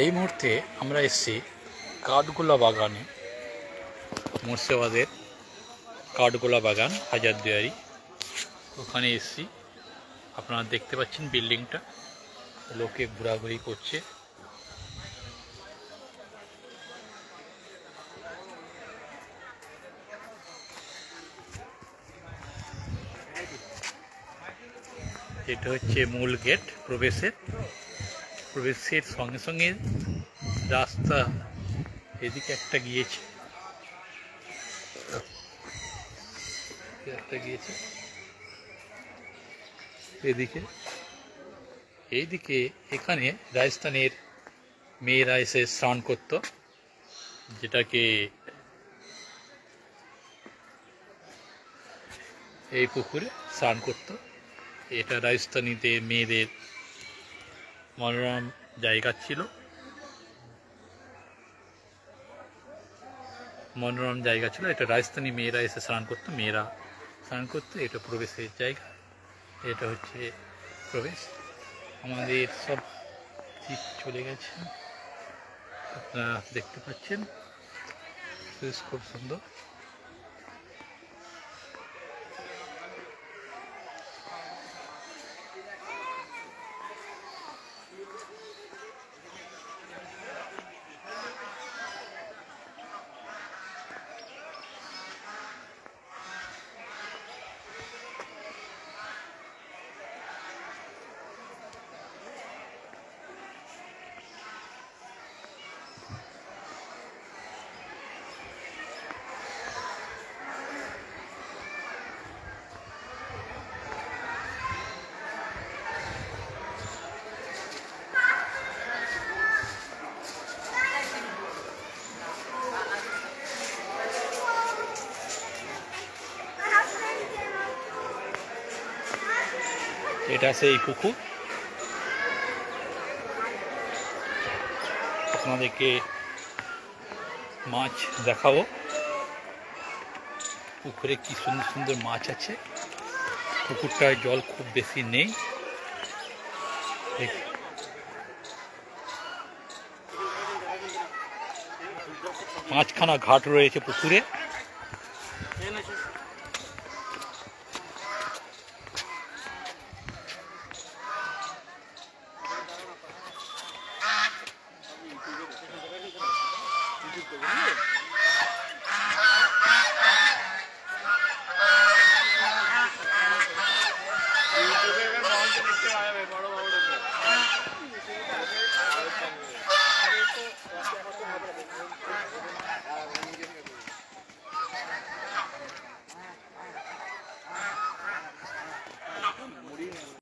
এই মুহূর্তে আমরা এসেছি কাঠগোলা বাগানে, মুর্শিদাবাদের কাঠগোলা বাগান হাজারদুয়ারি। ওখানে এসেছি, আপনারা দেখতে পাচ্ছেন বিল্ডিংটা, লোকে ঘোরাঘুরি করছে। এটা হচ্ছে মূল গেট, প্রবেশের সঙ্গে সঙ্গে রাস্তা এদিকে একটা গিয়েছে, এইদিকে এখানে রাজস্থানের মেয়েরা এসে স্নান করত, যেটাকে এই পুকুরে স্নান করত। এটা রাজস্থানীতে মেয়েদের মনোরম জায়গা ছিল, এটা রাজস্থানী মেয়েরা এসে স্নান করতো, এটা প্রবেশের জায়গা। এটা হচ্ছে প্রবেশ। আমাদের সব জিপ চলে গেছে, আপনারা দেখতে পাচ্ছেন, খুব সুন্দর। এটা সেই পুকুর, আপনাদেরকে মাছ দেখাবো। পুকুরে কি সুন্দর সুন্দর মাছ আছে। পুকুরটায় জল খুব বেশি নেই, পাঁচখানা ঘাট রয়েছে পুকুরে।